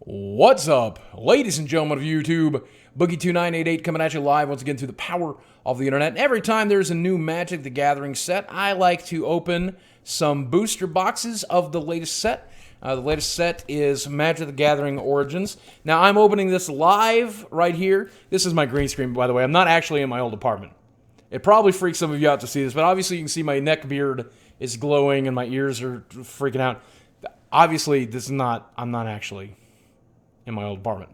What's up, ladies and gentlemen of YouTube? Boogie2988 coming at you live once again through the power of the internet. And every time there's a new Magic the Gathering set, I like to open some booster boxes of the latest set. The latest set is Magic the Gathering Origins. Now, I'm opening this live right here. This is my green screen, by the way. I'm not actually in my old apartment. It probably freaks some of you out to see this, but obviously you can see my neck beard is glowing and my ears are freaking out. Obviously, I'm not actually in my old apartment.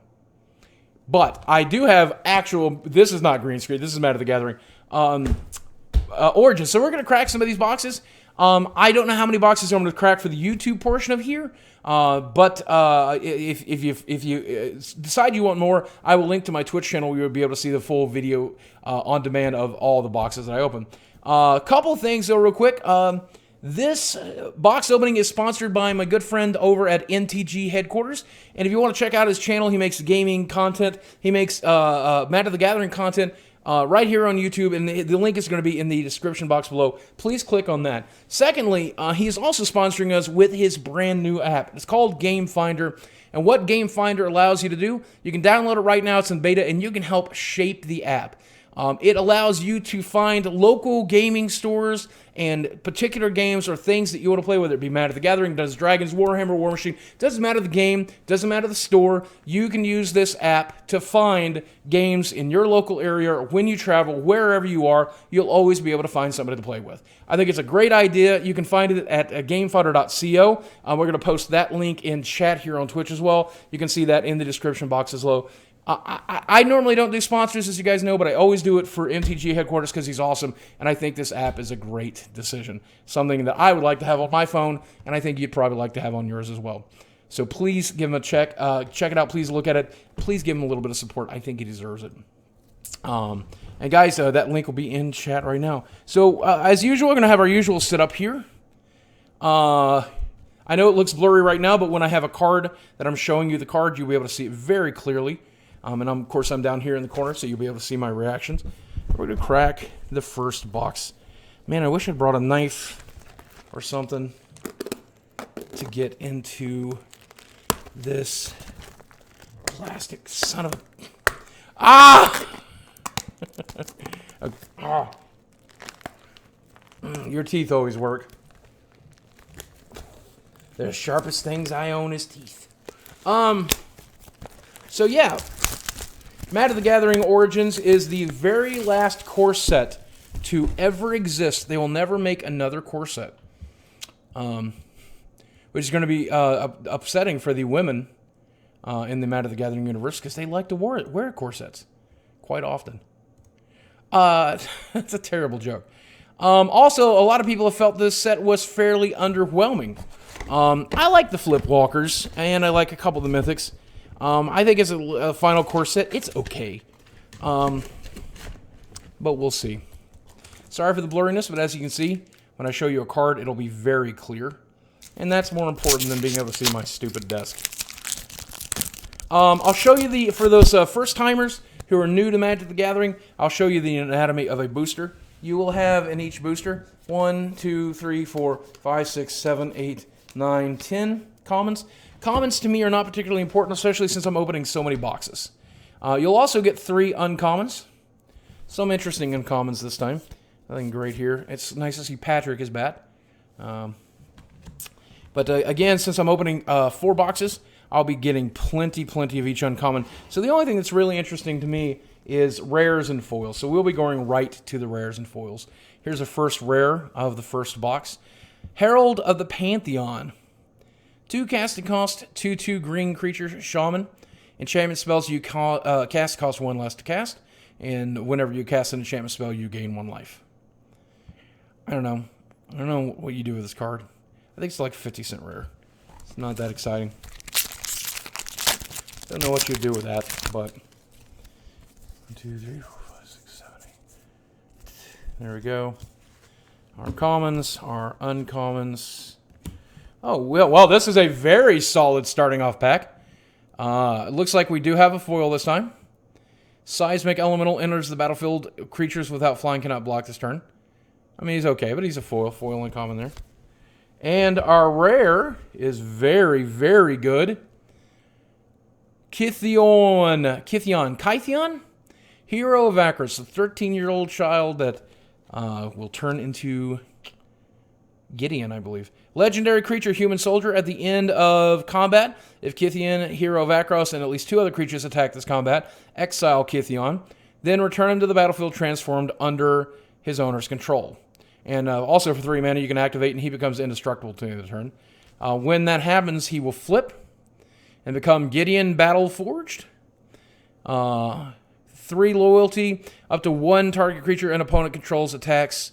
But I do have actual, this is not green screen, this is Magic the Gathering Origins. So we're going to crack some of these boxes. I don't know how many boxes I'm going to crack for the YouTube portion of here, but if you decide you want more, I will link to my Twitch channel where you'll be able to see the full video on demand of all the boxes that I open. A couple of things though real quick. This box opening is sponsored by my good friend over at NTG Headquarters. And if you want to check out his channel, he makes gaming content. He makes Magic the Gathering content right here on YouTube. And the link is going to be in the description box below. Please click on that. Secondly, he is also sponsoring us with his brand new app. It's called Game Finder. And what Game Finder allows you to do, you can download it right now. It's in beta, and you can help shape the app. It allows you to find local gaming stores and particular games or things that you want to play, whether it be Magic the Gathering, Dungeons & Dragons, Warhammer, War Machine. Doesn't matter the game, doesn't matter the store. You can use this app to find games in your local area or when you travel, wherever you are. You'll always be able to find somebody to play with. I think it's a great idea. You can find it at gamefinder.co. We're going to post that link in chat here on Twitch as well. You can see that in the description box as well. I normally don't do sponsors, as you guys know, but I always do it for MTG Headquarters because he's awesome, and I think this app is a great decision. Something that I would like to have on my phone, and I think you'd probably like to have on yours as well. So please give him a check. Check it out. Please look at it. Please give him a little bit of support. I think he deserves it. And guys, that link will be in chat right now. So as usual, we're going to have our usual setup here. I know it looks blurry right now, but when I have a card that I'm showing you the card, you'll be able to see it very clearly. And of course, I'm down here in the corner, so you'll be able to see my reactions. We're going to crack the first box. Man, I wish I'd brought a knife or something to get into this plastic son of a... Ah! Your teeth always work. The sharpest things I own is teeth. So yeah, Magic the Gathering Origins is the very last core set to ever exist. They will never make another core set, which is going to be upsetting for the women in the Magic the Gathering universe because they like to wear core sets quite often. That's a terrible joke. Also, a lot of people have felt this set was fairly underwhelming. I like the Flipwalkers, and I like a couple of the Mythics. I think as a final core set, it's okay. But we'll see. Sorry for the blurriness, but as you can see, when I show you a card, it'll be very clear. And that's more important than being able to see my stupid desk. I'll show you for those first-timers who are new to Magic the Gathering, I'll show you the anatomy of a booster. You will have in each booster 1, 2, 3, 4, 5, 6, 7, 8, 9, 10 commons. Commons to me are not particularly important, especially since I'm opening so many boxes. You'll also get 3 uncommons. Some interesting uncommons this time. Nothing great here. It's nice to see Patrick is bat. But again, since I'm opening 4 boxes, I'll be getting plenty of each uncommon. So the only thing that's really interesting to me is rares and foils. So we'll be going right to the rares and foils. Here's the first rare of the first box. Herald of the Pantheon. 2 casting cost, 2/2 green creature, shaman. Enchantment spells you cast cost 1 less to cast. And whenever you cast an enchantment spell, you gain 1 life. I don't know. I don't know what you do with this card. I think it's like 50-cent rare. It's not that exciting. Don't know what you do with that, but... 1, 2, 3, 4, 5, 6, 7, 8. There we go. Our commons, our uncommons... Oh, well, this is a very solid starting off pack. It looks like we do have a foil this time. Seismic Elemental enters the battlefield. Creatures without flying cannot block this turn. I mean, he's okay, but he's a foil. Foil uncommon there. And our rare is very, very good. Kytheon, Hero of Akros, a 13-year-old child that will turn into Gideon, I believe. Legendary creature, human soldier. At the end of combat, if Kytheon, Hero of Akros, and at least 2 other creatures attack this combat, exile Kytheon, then return him to the battlefield transformed under his owner's control. And also for 3 mana, you can activate and he becomes indestructible to the end of the turn. When that happens, he will flip and become Gideon Battleforged. 3 loyalty, up to 1 target creature an opponent controls attacks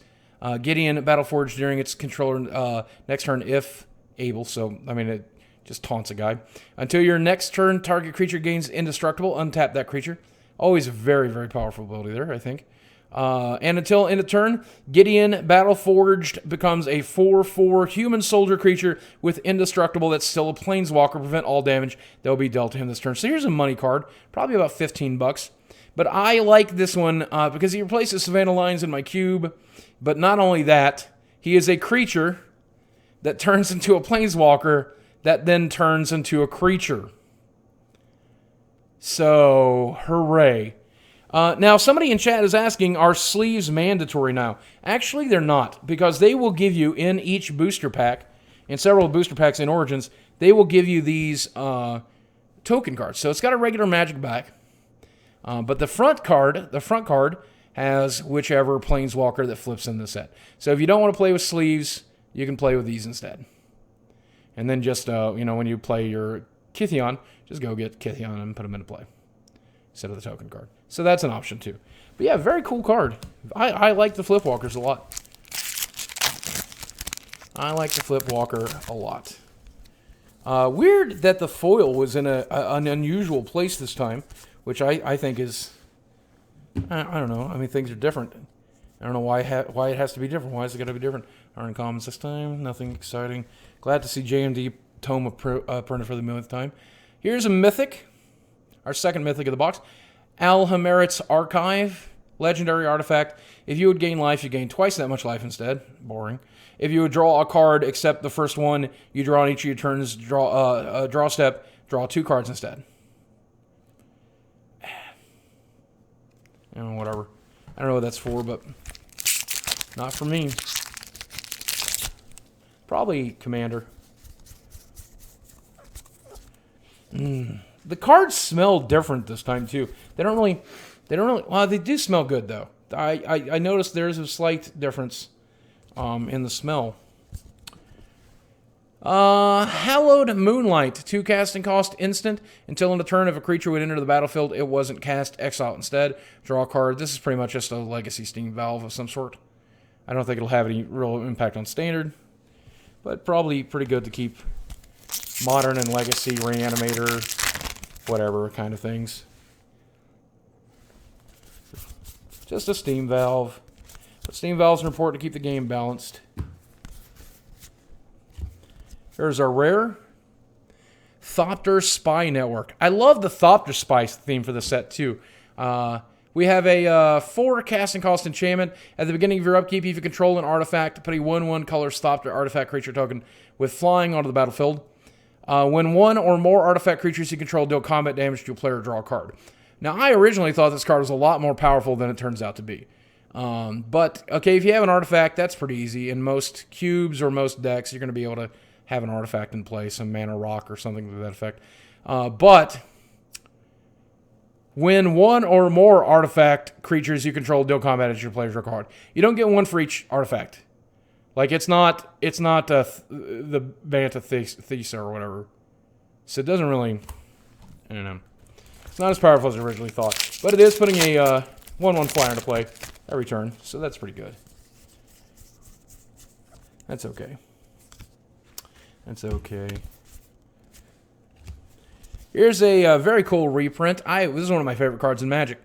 Gideon Battleforged during its controller next turn if able. So, I mean, it just taunts a guy. Until your next turn, target creature gains indestructible. Untap that creature. Always a very, very powerful ability there, I think. And until end of turn, Gideon Battleforged becomes a 4/4 human soldier creature with indestructible that's still a planeswalker. Prevent all damage that will be dealt to him this turn. So here's a money card, probably about $15. But I like this one because he replaces Savannah Lions in my cube. But not only that, he is a creature that turns into a planeswalker that then turns into a creature. So, hooray. Now, somebody in chat is asking, are sleeves mandatory now? Actually, they're not, because they will give you in each booster pack, in several booster packs in Origins, they will give you these token cards. So it's got a regular Magic back, but the front card has whichever Planeswalker that flips in the set. So if you don't want to play with sleeves, you can play with these instead. And then just, when you play your Kytheon, just go get Kytheon and put them into play instead of the token card. So that's an option too. But yeah, very cool card. I like the Flipwalkers a lot. I like the Flipwalker a lot. Weird that the foil was in an unusual place this time, which I think is... I don't know. I mean, things are different. I don't know why it has to be different. Why is it got to be different? Aren't commons this time. Nothing exciting. Glad to see JMD Tome printed for the millionth time. Here's a mythic. Our second mythic of the box. Alhamerit's Archive. Legendary artifact. If you would gain life, you gain twice that much life instead. Boring. If you would draw a card except the first one you draw on each of your turns, draw step, draw 2 cards instead. Whatever. I don't know what that's for, but not for me. Probably Commander. The cards smell different this time too. They don't really. Well, they do smell good though. I noticed there's a slight difference in the smell. Hallowed Moonlight, 2 casting cost instant. Until in the turn, if a creature would enter the battlefield, it wasn't cast, exile instead. Draw a card. This is pretty much just a legacy steam valve of some sort. I don't think it'll have any real impact on standard, but probably pretty good to keep modern and legacy, reanimator, whatever kind of things. Just a steam valve. But steam valves are important to keep the game balanced. Here's our rare Thopter Spy Network. I love the Thopter Spy theme for the set too. We have a 4 casting cost enchantment. At the beginning of your upkeep, if you control an artifact, put a 1/1 color Thopter artifact creature token with flying onto the battlefield. When 1 or more artifact creatures you control deal combat damage to a player, draw a card. Now, I originally thought this card was a lot more powerful than it turns out to be. But, okay, if you have an artifact, that's pretty easy. In most cubes or most decks, you're going to be able to have an artifact in play, some mana rock or something to that effect. But when 1 or more artifact creatures you control deal combat at your player's draw a card, you don't get 1 for each artifact. Like it's not the Banta Thesa or whatever. So it doesn't really, I don't know. It's not as powerful as I originally thought, but it is putting a 1/1 flyer into play every turn, so that's pretty good. That's okay. That's okay. Here's a very cool reprint. This is one of my favorite cards in Magic.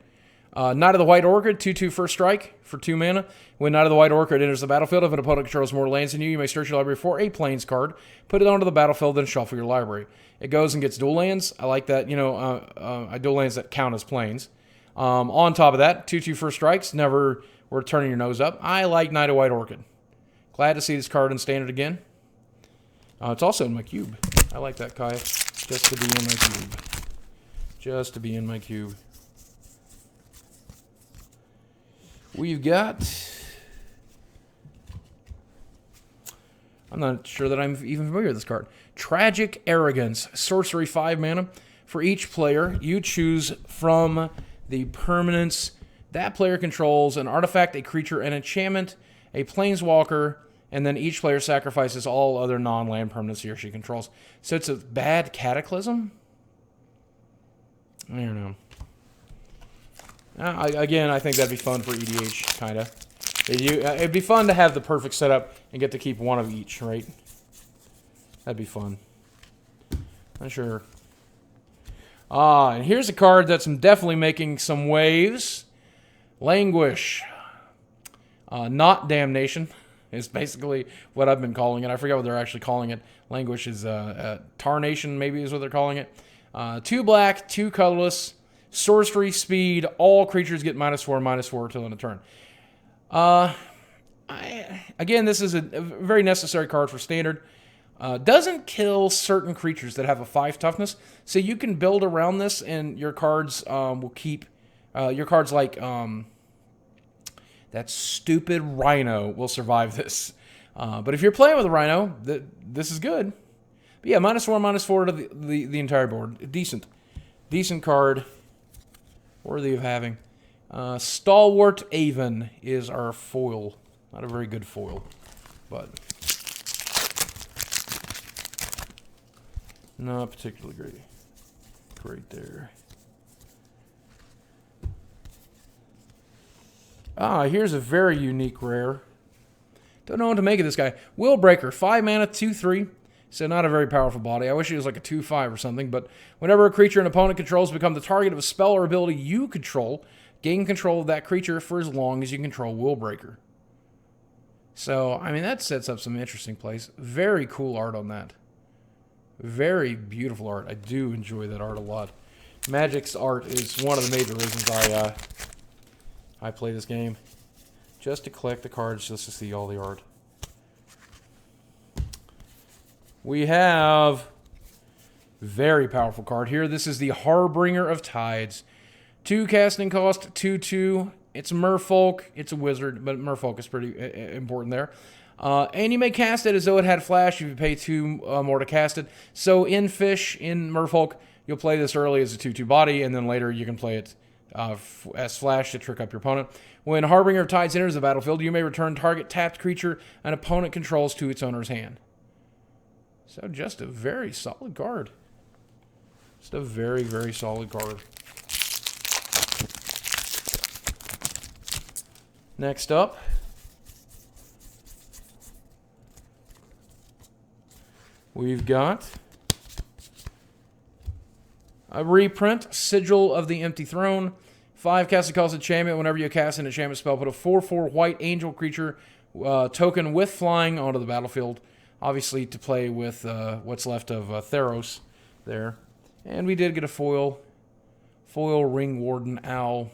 Knight of the White Orchid, 2/2 first strike for 2 mana. When Knight of the White Orchid enters the battlefield, if an opponent controls more lands than you may search your library for a Plains card, put it onto the battlefield, then shuffle your library. It goes and gets dual lands. I like that, dual lands that count as Plains. On top of that, 2/2 first strikes, never were turning your nose up. I like Knight of White Orchid. Glad to see this card in Standard again. It's also in my cube. I like that, Kaya, just to be in my cube. just to be in my cube. We've got... I'm not sure that I'm even familiar with this card. Tragic Arrogance. Sorcery, 5 mana. For each player, you choose from the permanents that player controls an artifact, a creature, an enchantment, a planeswalker, and then each player sacrifices all other non-land permanents he or she controls. So it's a bad Cataclysm? I don't know. Again, I think that'd be fun for EDH, kind of. It'd be fun to have the perfect setup and get to keep one of each, right? That'd be fun. Not sure. And here's a card that's definitely making some waves. Languish. Not Damnation is basically what I've been calling it. I forget what they're actually calling it. Languish is Tarnation, maybe is what they're calling it. 2 black, 2 colorless, sorcery, speed. All creatures get -4/-4 till end of turn. Again, this is a very necessary card for Standard. Doesn't kill certain creatures that have a 5 toughness, so you can build around this, and your cards will keep... your cards like that stupid Rhino will survive this. But if you're playing with a Rhino, this is good. But yeah, -4/-4 to the entire board. Decent card. Worthy of having. Stalwart Avon is our foil. Not a very good foil, but not particularly great. Great there. Here's a very unique rare. Don't know what to make of this guy. Willbreaker, 5 mana, 2/3. So not a very powerful body. I wish he was like a 2/5 or something, but whenever a creature an opponent controls become the target of a spell or ability you control, gain control of that creature for as long as you control Willbreaker. So, I mean, that sets up some interesting plays. Very cool art on that. Very beautiful art. I do enjoy that art a lot. Magic's art is one of the major reasons I play this game. Just to collect the cards, just to see all the art. We have very powerful card here. This is the Harbinger of Tides. 2 casting cost, 2/2. It's Merfolk. It's a wizard, but Merfolk is pretty important there. And you may cast it as though it had flash if you pay 2 more to cast it. So in Fish, in Merfolk, you'll play this early as a 2/2 body, and then later you can play it as flash to trick up your opponent. When Harbinger of Tides enters the battlefield, you may return target tapped creature an opponent controls to its owner's hand. So just a very solid card. Just a very, very solid card. Next up, we've got a reprint, Sigil of the Empty Throne. 5 casting cost enchantment. Whenever you cast an enchantment spell, put a 4/4 white angel creature token with flying onto the battlefield. Obviously to play with what's left of Theros there. And we did get a foil. Foil Ring Warden Owl.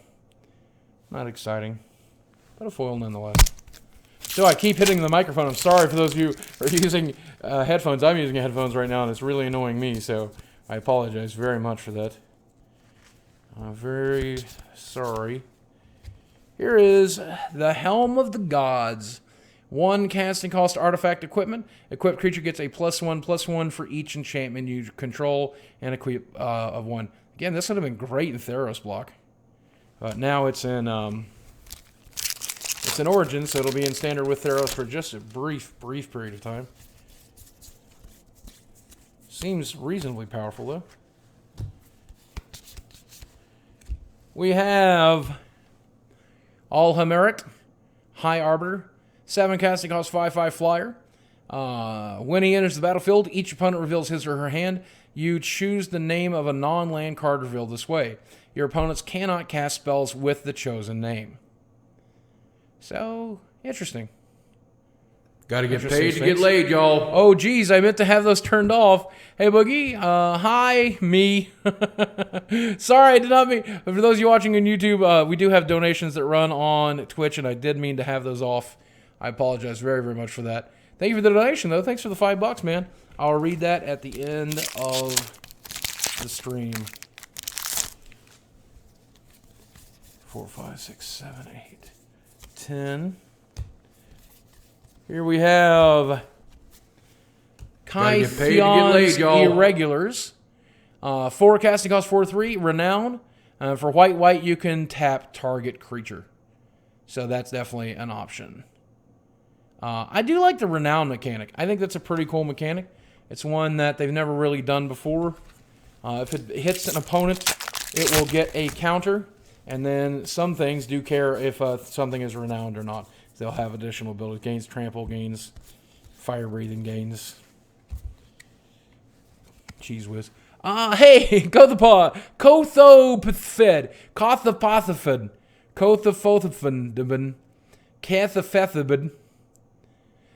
Not exciting, but a foil nonetheless. So I keep hitting the microphone. I'm sorry for those of you who are using headphones. I'm using headphones right now, and it's really annoying me, so I apologize very much for that. Very sorry. Here is the Helm of the Gods. 1 casting cost artifact equipment. Equipped creature gets a +1/+1 for each enchantment you control and equip of 1. Again, this would have been great in Theros block. But now it's in Origin, so it'll be in Standard with Theros for just a brief period of time. Seems reasonably powerful, though. We have Alhameret, High Arbiter. 7 casting cost, 5/5 flyer. When he enters the battlefield, each opponent reveals his or her hand. You choose the name of a non-land card revealed this way. Your opponents cannot cast spells with the chosen name. So, interesting. Gotta get paid to get laid, y'all. Oh, geez, I meant to have those turned off. Hey, Boogie. Hi, me. Sorry, I did not mean... For those of you watching on YouTube, we do have donations that run on Twitch, and I did mean to have those off. I apologize very, very much for that. Thank you for the donation, though. Thanks for the $5, man. I'll read that at the end of the stream. 4, 5, 6, 7, 8, 10. Here we have Gotta get paid to get laid, Kythion's y'all. Irregulars. 4 casting cost 4/3. Renown. For white, you can tap target creature. So that's definitely an option. I do like the Renown mechanic. I think that's a pretty cool mechanic. It's one that they've never really done before. If it hits an opponent, it will get a counter. And then some things do care if something is renowned or not. They'll have additional ability gains, trample gains, fire breathing gains. Cheese whiz. Hey, Kothopod, Kothopethid, Kothopothophid, Kothophothophin, Kathopethibid.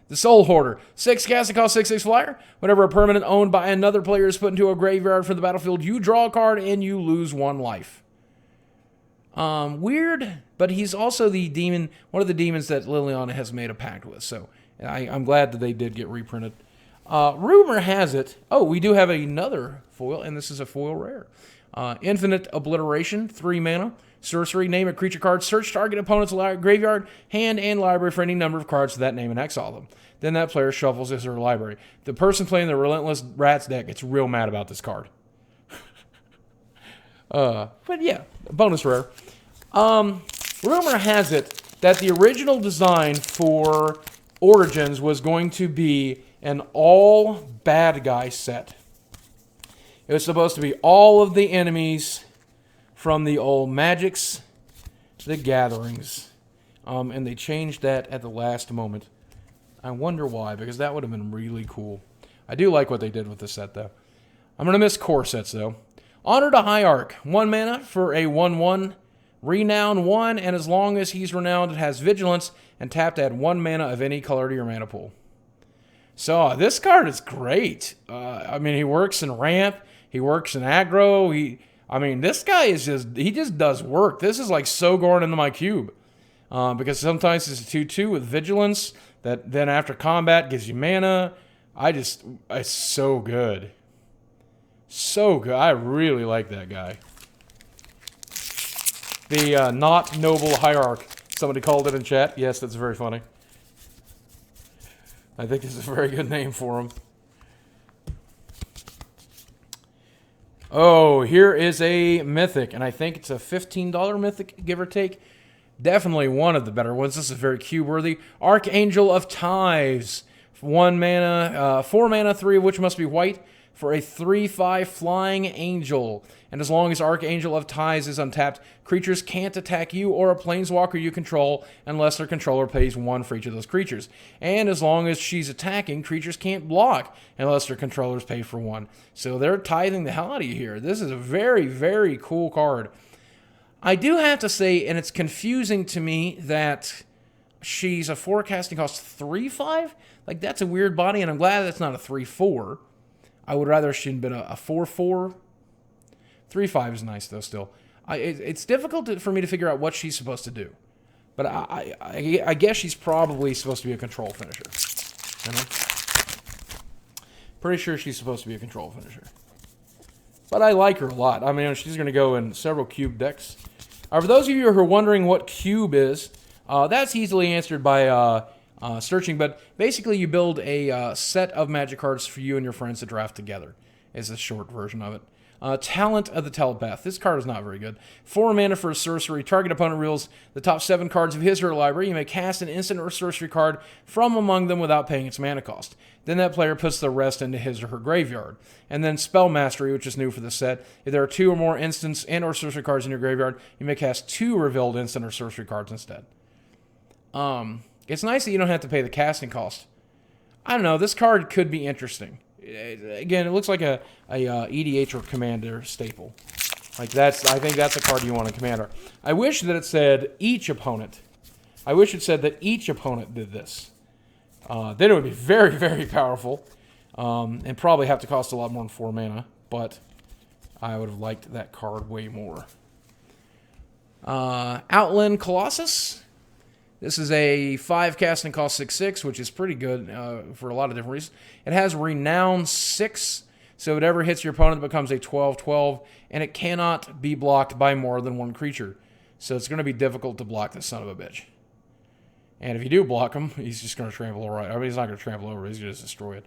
The Soul Hoarder. 6 casting cost 6/6 flyer. Whenever a permanent owned by another player is put into a graveyard from the battlefield, you draw a card and you lose 1 life. Weird, but he's also the demon, one of the demons that Liliana has made a pact with. So I'm glad that they did get reprinted. Rumor has it. Oh, we do have another foil, and this is a foil rare. Infinite Obliteration, 3 mana. Sorcery, name a creature card, search target opponent's graveyard, hand, and library for any number of cards to that name and exile them. Then that player shuffles his or her library. The person playing the Relentless Rats deck gets real mad about this card. But yeah, bonus rare. Rumor has it that the original design for Origins was going to be an all bad guy set. It was supposed to be all of the enemies from the old Magics, the Gatherings. And they changed that at the last moment. I wonder why, because that would have been really cool. I do like what they did with this set, though. I'm going to miss core sets, though. Honor to Hierarch. 1 mana for a 1/1. Renown 1, and as long as he's renowned, it has Vigilance, and tap to add 1 mana of any color to your mana pool. So, this card is great. I mean, he works in ramp. He works in aggro. This guy is he just does work. This is like Sogorn into my cube. Because sometimes it's a 2/2 with Vigilance that then after combat gives you mana. It's so good. So good. I really like that guy. The not noble hierarch. Somebody called it in chat. Yes, that's very funny. I think this is a very good name for him. Oh, here is a mythic, and I think it's a $15 mythic, give or take. Definitely one of the better ones. This is very cube-worthy. Archangel of Tithes. 1 mana, 4 mana, 3 of which must be white, for a 3/5 flying angel. And as long as Archangel of Tithes is untapped, creatures can't attack you or a planeswalker you control unless their controller pays 1 for each of those creatures. And as long as she's attacking, creatures can't block unless their controllers pay for 1. So they're tithing the hell out of you here. This is a very, very cool card. I do have to say, and it's confusing to me, that she's a 4 casting cost 3/5. Like, that's a weird body, and I'm glad that's not a 3/4. I would rather she'd been a 4/4. 3/5 is nice, though, still. It's difficult for me to figure out what she's supposed to do. But I guess she's probably supposed to be a control finisher. You know? Pretty sure she's supposed to be a control finisher. But I like her a lot. I mean, she's going to go in several cube decks. For those of you who are wondering what cube is, that's easily answered by searching. But basically, you build a set of magic cards for you and your friends to draft together, is a short version of it. Talent of the Telepath. This card is not very good. 4 mana for a sorcery. Target opponent reveals the top 7 cards of his or her library. You may cast an instant or sorcery card from among them without paying its mana cost. Then that player puts the rest into his or her graveyard. And then Spell Mastery, which is new for the set. If there are 2 or more instants and or sorcery cards in your graveyard, you may cast 2 revealed instant or sorcery cards instead. It's nice that you don't have to pay the casting cost. I don't know. This card could be interesting. Again, it looks like a EDH or Commander staple. I think that's a card you want in Commander. I wish that it said each opponent. I wish it said that each opponent did this. Then it would be very, very powerful. And probably have to cost a lot more than 4 mana. But I would have liked that card way more. Outland Colossus. This is a 5 casting cost 6/6, which is pretty good for a lot of different reasons. It has Renown 6, so if it ever hits your opponent, it becomes a 12/12, and it cannot be blocked by more than 1 creature. So it's going to be difficult to block this son of a bitch. And if you do block him, he's just going to trample right. I mean, he's not going to trample over. He's going to just destroy it.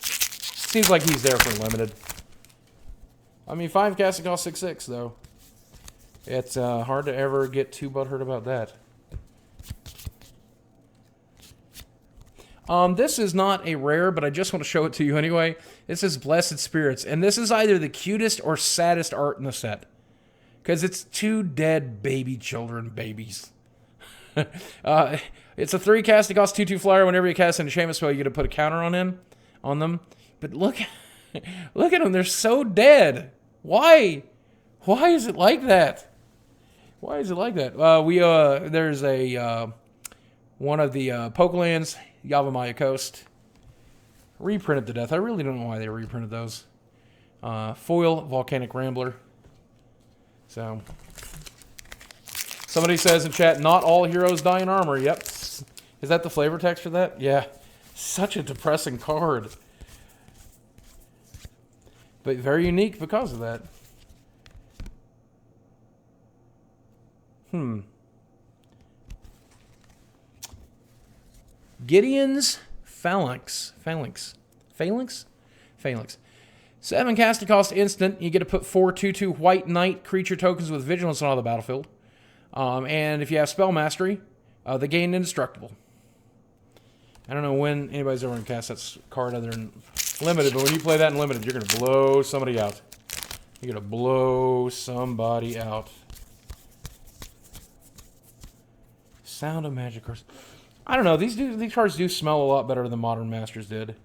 Seems like he's there for limited. I mean, 5 casting cost 6/6 though. It's hard to ever get too butthurt about that. This is not a rare, but I just want to show it to you anyway. This is Blessed Spirits, and this is either the cutest or saddest art in the set. Because it's 2 dead baby children, babies. It's a 3 casting cost 2/2 flyer. Whenever you cast an enchantment spell, you get to put a counter on them. But look at them, they're so dead. Why? Why is it like that? Why is it like that? There's a one of the Pokelands, Yavimaya Coast, reprinted to death. I really don't know why they reprinted those. Foil Volcanic Rambler. So, somebody says in chat, not all heroes die in armor. Yep. Is that the flavor text for that? Yeah. Such a depressing card. But very unique because of that. Gideon's Phalanx. 7 casting cost instant. You get to put 4 2/2 white knight creature tokens with vigilance on the battlefield. And if you have spell mastery, they gain indestructible. I don't know when anybody's ever going to cast that card other than limited, but when you play that in limited, you're going to blow somebody out. You're going to blow somebody out. Sound of Magic cards. I don't know. These cards do smell a lot better than Modern Masters did.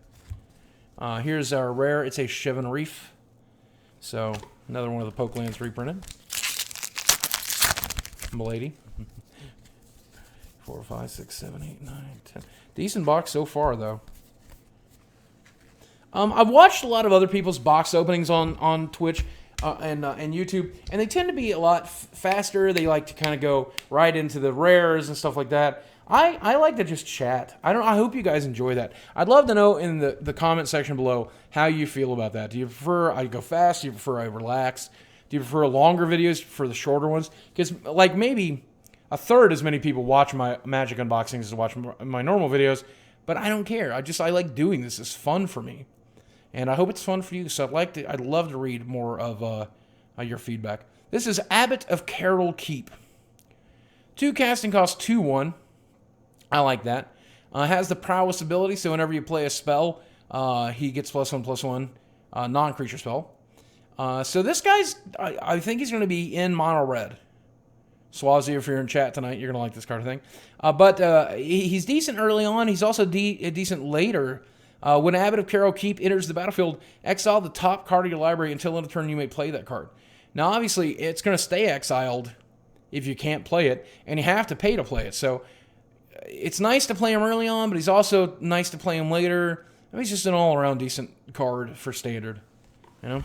Here's our rare. It's a Shivan Reef. So, another one of the Pokelands reprinted. Milady. 4, 5, 6, 7, 8, 9, 10. Decent box so far, though. I've watched a lot of other people's box openings on Twitch and YouTube, and they tend to be a lot faster. They like to kind of go right into the rares and stuff like that. I like to just chat. I hope you guys enjoy that. I'd love to know in the comment section below how you feel about that. Do you prefer I go fast? Do you prefer I relax? Do you prefer longer videos for the shorter ones? Because like maybe a third as many people watch my Magic unboxings as watch my normal videos, but I don't care. I like doing this. It's fun for me, and I hope it's fun for you. So I'd love to read more of your feedback. This is Abbot of Carroll Keep. 2 casting cost 2/1. I like that. Has the prowess ability, so whenever you play a spell, he gets +1/+1 non-creature spell. So this guy's, I think he's going to be in mono red. Swazi, if you're in chat tonight, you're going to like this card, I think. But he's decent early on. He's also decent later. When Abbot of Carroll Keep enters the battlefield, exile the top card of your library until end of turn you may play that card. Now, obviously, it's going to stay exiled if you can't play it, and you have to pay to play it. So it's nice to play him early on, but he's also nice to play him later. I mean, he's just an all-around decent card for standard, you know?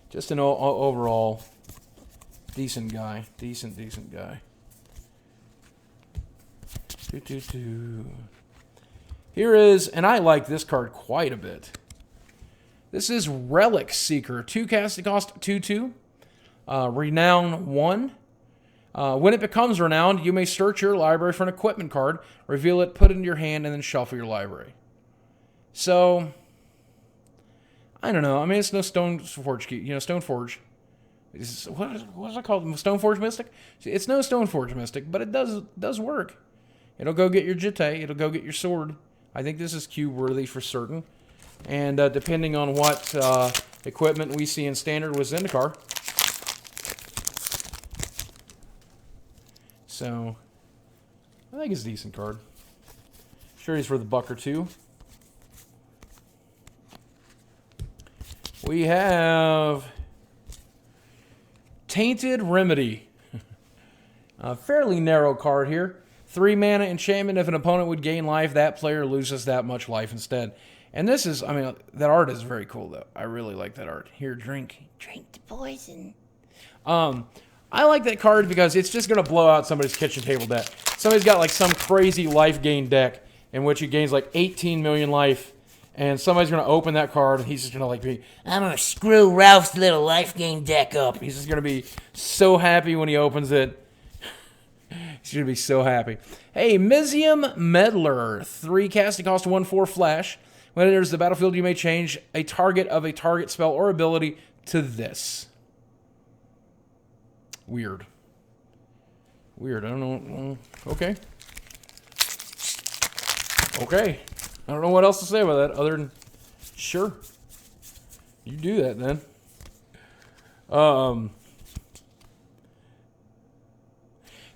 Just an overall decent guy. Decent guy. Here is, and I like this card quite a bit. This is Relic Seeker. 2 casting cost 2/2. Renown 1. When it becomes renowned, you may search your library for an equipment card, reveal it, put it in your hand, and then shuffle your library. So, I don't know. I mean, it's no Stoneforge key. You know, Stoneforge. What is it called? Stoneforge Mystic? It's no Stoneforge Mystic, but it does work. It'll go get your Jitte. It'll go get your sword. I think this is cube worthy for certain. And depending on what equipment we see in Standard with Zendikar. So, I think it's a decent card. Sure he's for the buck or two. We have Tainted Remedy. A fairly narrow card here. 3 mana enchantment. If an opponent would gain life, that player loses that much life instead. And this is, I mean, that art is very cool, though. I really like that art. Here, drink the poison. I like that card because it's just going to blow out somebody's kitchen table deck. Somebody's got like some crazy life gain deck in which he gains like 18 million life And somebody's going to open that card, and he's just going to like be, I'm going to screw Ralph's little life gain deck up. He's just going to be so happy when he opens it. He's going to be so happy. Hey, Mizium Meddler. 3 casting cost, 1/4 flash. When it enters the battlefield, you may change a target of a target spell or ability to this. Weird. Weird. I don't know. Okay. Okay. I don't know what else to say about that other than, sure. You do that then.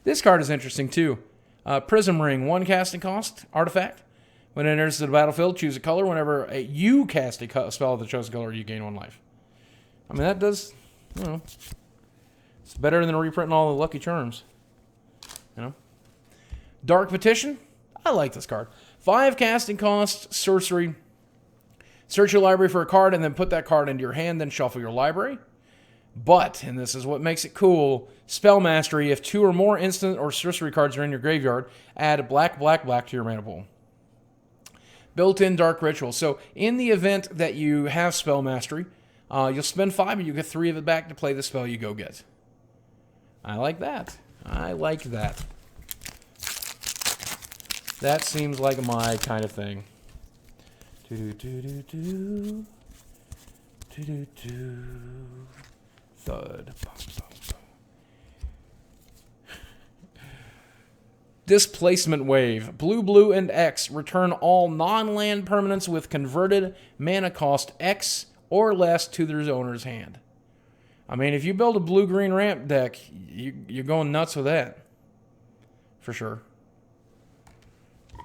This card is interesting too. Prism Ring, 1 casting cost, artifact. When it enters the battlefield, choose a color. Whenever you cast a spell of the chosen color, you gain 1 life. I mean, that does, you know, it's better than reprinting all the Lucky Charms. You know? Dark Petition, I like this card. 5 casting cost, sorcery. Search your library for a card and then put that card into your hand, then shuffle your library. But, and this is what makes it cool, Spell Mastery. If 2 or more instant or sorcery cards are in your graveyard, add black, black, black to your mana pool. Built-in Dark Ritual. So, in the event that you have Spell Mastery, you'll spend 5 and you get 3 of it back to play the spell you go get. I like that. I like that. That seems like my kind of thing. Do-do-do-do-do. Do-do-do. Thud. Displacement Wave. Blue, blue, and X. Return all non-land permanents with converted mana cost X or less to their owner's hand. I mean, if you build a blue-green ramp deck, you're going nuts with that. For sure.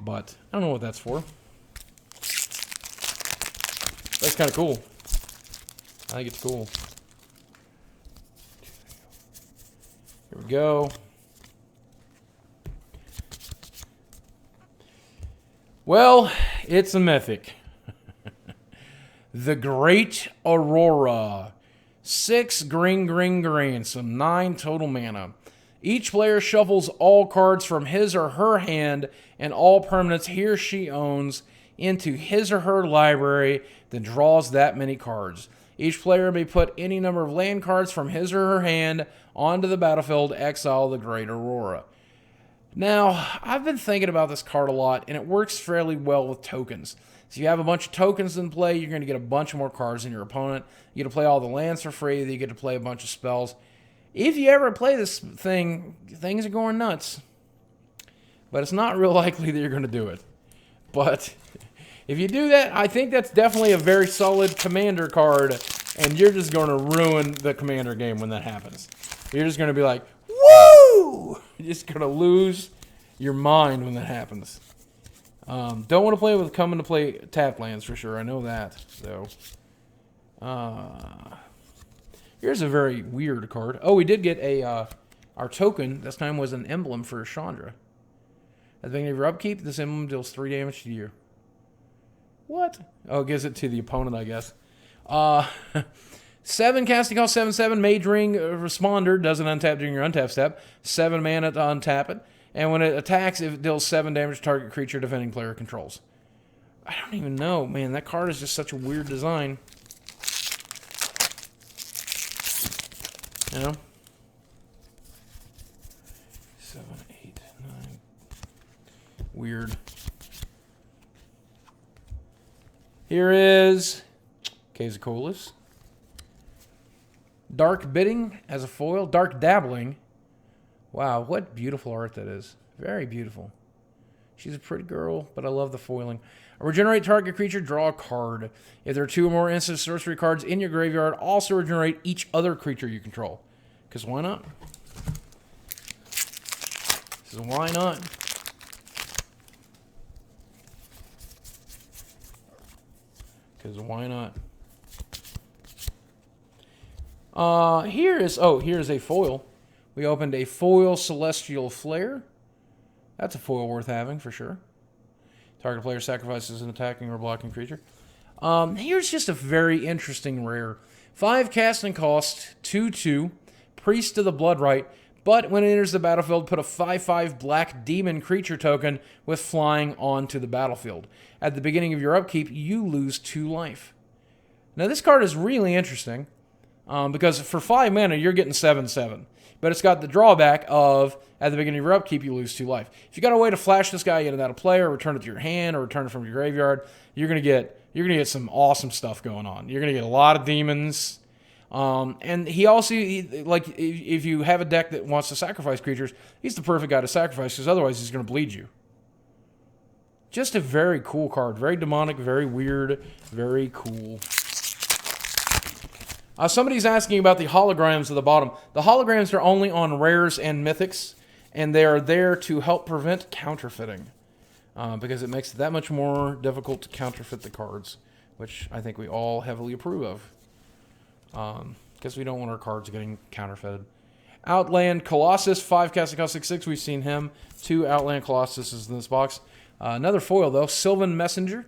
But I don't know what that's for. That's kind of cool. I think it's cool. Here we go. Well, it's a mythic. The Great Aurora. 6 green, green, green. Some 9 total mana. Each player shuffles all cards from his or her hand and all permanents he or she owns into his or her library, then draws that many cards. Each player may put any number of land cards from his or her hand onto the battlefield to exile the Great Aurora. Now, I've been thinking about this card a lot, and it works fairly well with tokens. So you have a bunch of tokens in play, you're going to get a bunch more cards than your opponent. You get to play all the lands for free, you get to play a bunch of spells. If you ever play this thing, things are going nuts. But it's not real likely that you're going to do it. But if you do that, I think that's definitely a very solid commander card, and you're just going to ruin the commander game when that happens. You're just going to be like, woo! You're just going to lose your mind when that happens. Don't want to play with coming to play tap lands for sure. I know that. So, here's a very weird card. Oh, we did get a our token. This time was an emblem for Chandra. At the beginning of your upkeep, this emblem deals 3 damage to you. What? Oh, it gives it to the opponent, I guess. 7 casting cost, 7/7. Mage Ring Responder doesn't untap during your untap step. 7 mana to untap it. And when it attacks, it deals 7 damage to target creature defending player controls. I don't even know, man. That card is just such a weird design. You know? 7, 8, 9. Weird. Here is Quetzalcoatlus. Dark Bidding as a foil. Dark Dabbling. Wow, what beautiful art that is. Very beautiful. She's a pretty girl, but I love the foiling. Regenerate target creature, draw a card. If there are 2 or more instant sorcery cards in your graveyard, also regenerate each other creature you control. Because why not? So why not? Because why not? Here's a foil. We opened a foil Celestial Flare. That's a foil worth having for sure. Target player sacrifices an attacking or blocking creature. Here's just a very interesting rare. 5 casting cost, 2/2. Priest of the Bloodright. But when it enters the battlefield, put a 5/5 black demon creature token with flying onto the battlefield. At the beginning of your upkeep, you lose 2 life. Now this card is really interesting because for 5 mana, you're getting 7/7. But it's got the drawback of, at the beginning of your upkeep, you lose 2 life. If you got a way to flash this guy in and out of play, or return it to your hand, or return it from your graveyard, you're gonna get some awesome stuff going on. You're gonna get a lot of demons. And he also, like, if you have a deck that wants to sacrifice creatures, he's the perfect guy to sacrifice, because otherwise he's going to bleed you. Just a very cool card. Very demonic, very weird, very cool. Somebody's asking about the holograms at the bottom. The holograms are only on rares and mythics, and they are there to help prevent counterfeiting, because it makes it that much more difficult to counterfeit the cards, which I think we all heavily approve of. Because we don't want our cards getting counterfeited. Outland Colossus, 5 casting cost 6/6. We've seen him. 2 Outland Colossuses in this box. Another foil, though. Sylvan Messenger.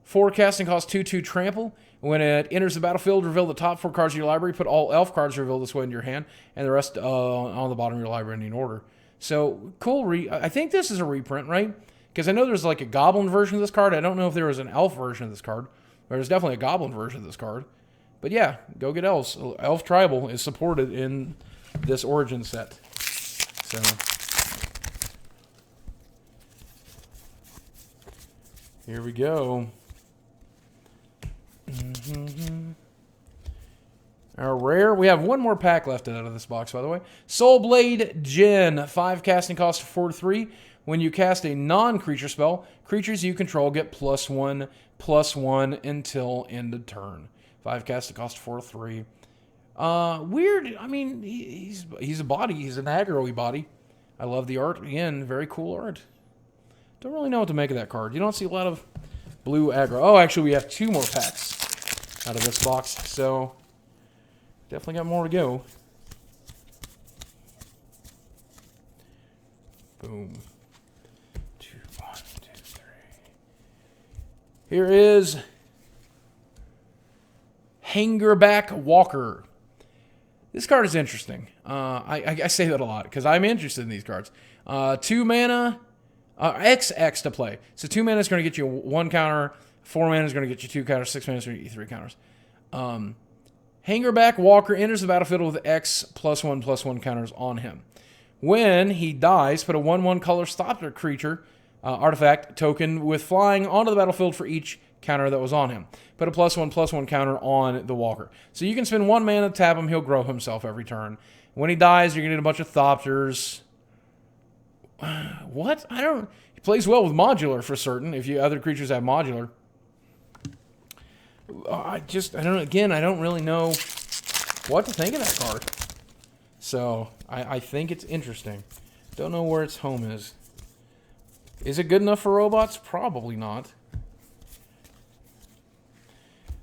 4 casting cost 2/2 Trample. When it enters the battlefield, reveal the top 4 cards of your library. Put all elf cards revealed this way into your hand, and the rest on the bottom of your library in order. So, cool. I think this is a reprint, right? Because I know there's like a goblin version of this card. I don't know if there was an elf version of this card. There's definitely a goblin version of this card. But yeah, go get elves. Elf Tribal is supported in this Origin set. So, here we go. Our rare. We have one more pack left out of this box, by the way. Soulblade Djinn. 5 casting cost 4/3. When you cast a non-creature spell, creatures you control get +1/+1 until end of turn. 5 casting cost 4/3. Weird. I mean, he's a body. He's an aggro-y body. I love the art. Again, very cool art. Don't really know what to make of that card. You don't see a lot of blue aggro. Oh, actually, we have 2 more packs out of this box. So, definitely got more to go. Boom. 2, 1, 2, 3. Here is Hangerback Walker. This card is interesting. I say that a lot because I'm interested in these cards. 2 mana, XX to play. So 2 mana is going to get you 1 counter. 4 mana is going to get you 2 counters. 6 mana is going to get you 3 counters. Hangerback Walker enters the battlefield with X +1/+1 counters on him. When he dies, put a 1/1 color stopper creature artifact token with flying onto the battlefield for each counter that was on him. Put a +1/+1 counter on the Walker. So you can spend 1 mana to tap him. He'll grow himself every turn. When he dies, you're going to get a bunch of Thopters. What? I don't... He plays well with modular for certain, if other creatures have modular. I don't... Again, I don't really know what to think of that card. So, I think it's interesting. Don't know where its home is. Is it good enough for robots? Probably not.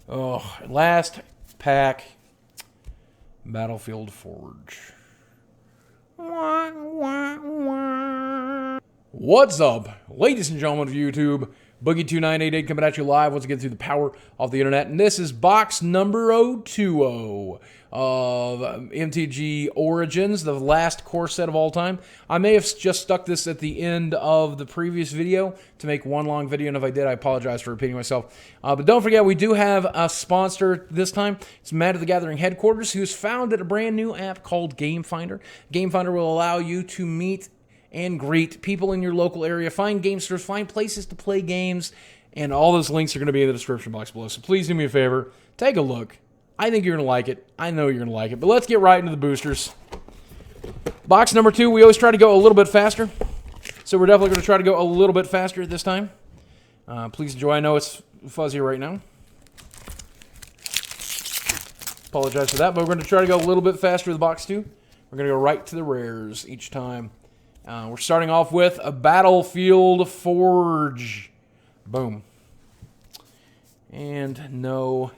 Oh, last pack. Battlefield Forge. What's up, ladies and gentlemen of YouTube? Boogie2988 coming at you live once again through the power of the internet. And this is box number 020 of MTG Origins, the last core set of all time. I may have just stuck this at the end of the previous video to make one long video, and if I did, I apologize for repeating myself. But don't forget, we do have a sponsor this time. It's Matt of the Gathering Headquarters, who's founded a brand new app called Game Finder. Game Finder will allow you to meet and greet people in your local area, find game stores, find places to play games, and all those links are going to be in the description box below. So please do me a favor, take a look. I think you're going to like it. I know you're going to like it. But let's get right into the boosters. Box number 2, we always try to go a little bit faster. So we're definitely going to try to go a little bit faster this time. Please enjoy. I know it's fuzzy right now. Apologize for that, but we're going to try to go a little bit faster with box 2. We're going to go right to the rares each time. We're starting off with a Battlefield Forge. Boom. And no,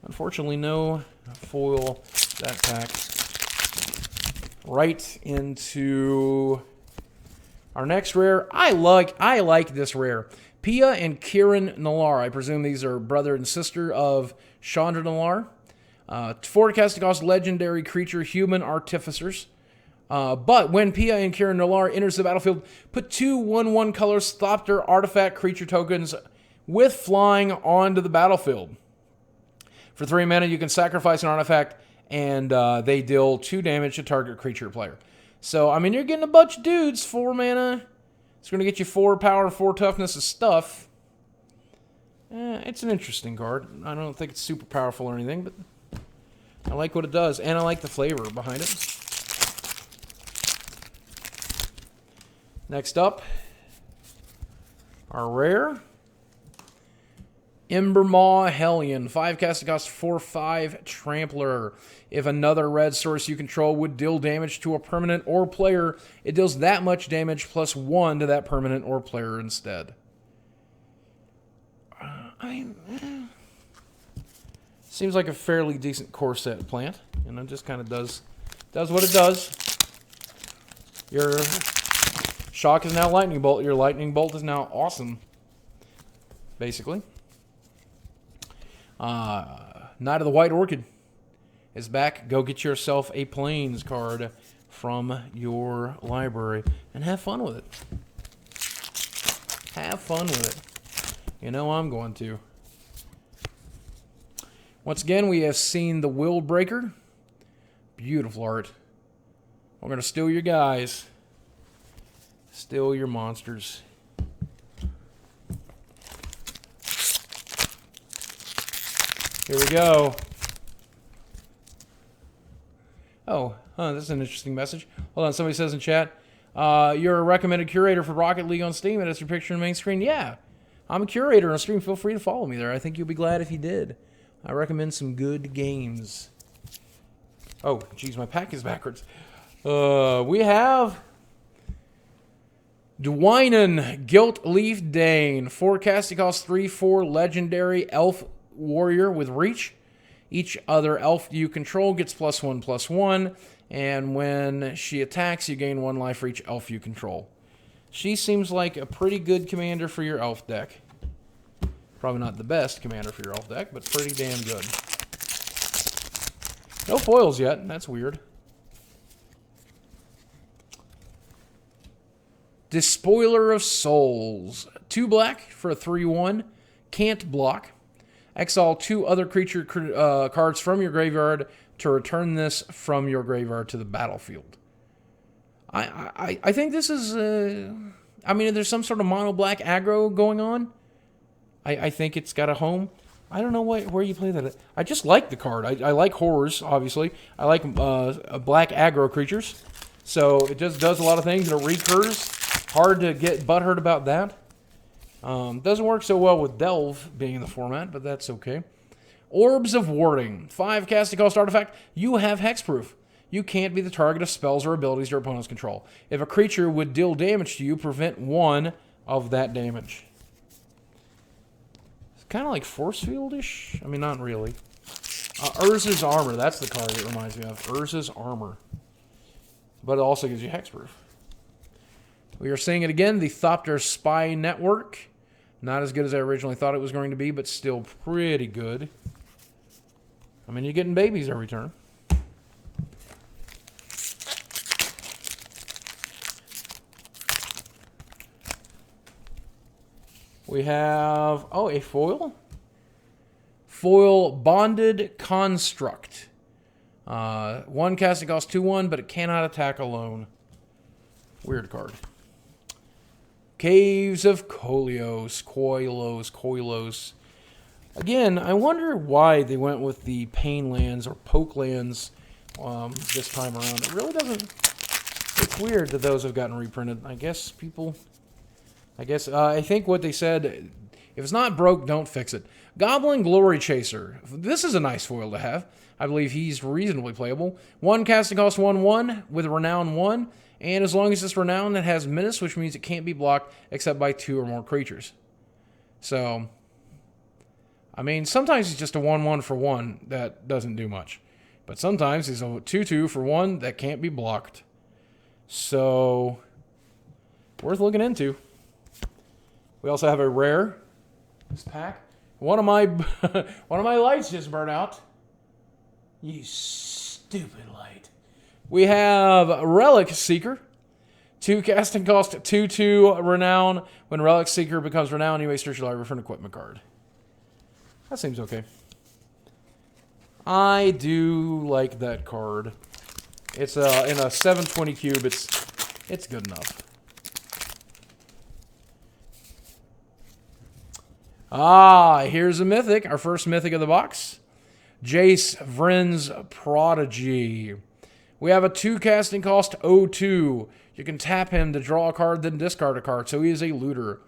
unfortunately, no foil that pack. Right into our next rare. I like this rare. Pia and Kieran Nalaar. I presume these are brother and sister of Chandra Nalaar. 4 casting cost legendary creature, Human Artificers. But when Pia and Kira Galore enters the battlefield, put 2 1/1 color Thopter artifact creature tokens with flying onto the battlefield. For 3 mana, you can sacrifice an artifact, and they deal 2 damage to target creature player. So, I mean, you're getting a bunch of dudes, 4 mana. It's going to get you 4 power, 4 toughness of stuff. It's an interesting card. I don't think it's super powerful or anything, but I like what it does, and I like the flavor behind it. Next up, our rare Embermaw Hellion. 5 casting cost, 4/5 Trampler. If another red source you control would deal damage to a permanent or player, it deals that much damage plus 1 to that permanent or player instead. Seems like a fairly decent core set plant, and it just kind of does what it does. Your shock is now lightning bolt. Your lightning bolt is now awesome, basically. Knight of the White Orchid is back. Go get yourself a Plains card from your library and have fun with it. Have fun with it. You know I'm going to. Once again, we have seen the Will Breaker. Beautiful art. We're going to steal your guys. Steal your monsters. Here we go. Oh, this is an interesting message. Hold on, somebody says in chat, you're a recommended curator for Rocket League on Steam, and it's your picture on the main screen. Yeah, I'm a curator on Steam. Feel free to follow me there. I think you'll be glad if you did. I recommend some good games. Oh, geez, my pack is backwards. We have Dwynen, Gilt Leaf Dane. 4 casting cost, 3/4 legendary elf warrior with reach. Each other elf you control gets +1/+1, and when she attacks, you gain 1 life for each elf you control. She seems like a pretty good commander for your elf deck. Probably not the best commander for your elf deck, but pretty damn good. No foils yet. That's weird. Despoiler of Souls. 2 black for a 3/1. Can't block. Exile 2 other creature cards from your graveyard to return this from your graveyard to the battlefield. I think this is... I mean, there's some sort of mono black aggro going on. I think it's got a home. I don't know where you play that. I just like the card. I like horrors, obviously. I like black aggro creatures. So it just does a lot of things. It recurs. Hard to get butthurt about that. Doesn't work so well with Delve being in the format, but that's okay. Orbs of Warding. 5 casting cost artifact. You have hexproof. You can't be the target of spells or abilities your opponents control. If a creature would deal damage to you, prevent 1 of that damage. Kind of like Force Field-ish. I mean, not really. Urza's Armor. That's the card it reminds me of. Urza's Armor. But it also gives you hexproof. We are seeing it again. The Thopter Spy Network. Not as good as I originally thought it was going to be, but still pretty good. I mean, you're getting babies every turn. We have, a foil. Foil Bonded Construct. 1 casting cost 2/1, but it cannot attack alone. Weird card. Caves of Koilos. Again, I wonder why they went with the Pain Lands or Poke Lands this time around. It really doesn't... It's weird that those have gotten reprinted. I think what they said, if it's not broke, don't fix it. Goblin Glory Chaser. This is a nice foil to have. I believe he's reasonably playable. 1 casting cost 1/1 with Renown 1. And as long as it's Renown, it has Menace, which means it can't be blocked except by 2 or more creatures. So, I mean, sometimes he's just a 1/1 for 1 that doesn't do much. But sometimes he's a 2/2 for 1 that can't be blocked. So, worth looking into. We also have a rare. This pack. One of my lights just burned out. You stupid light. We have Relic Seeker. 2 casting cost, 2/2 Renown. When Relic Seeker becomes Renown, you may search your library for an equipment card. That seems okay. I do like that card. It's in a 720 cube. It's good enough. Here's a mythic. Our first mythic of the box. Jace Vryn's Prodigy. We have a 2 casting cost, 0/2. You can tap him to draw a card, then discard a card, so he is a looter.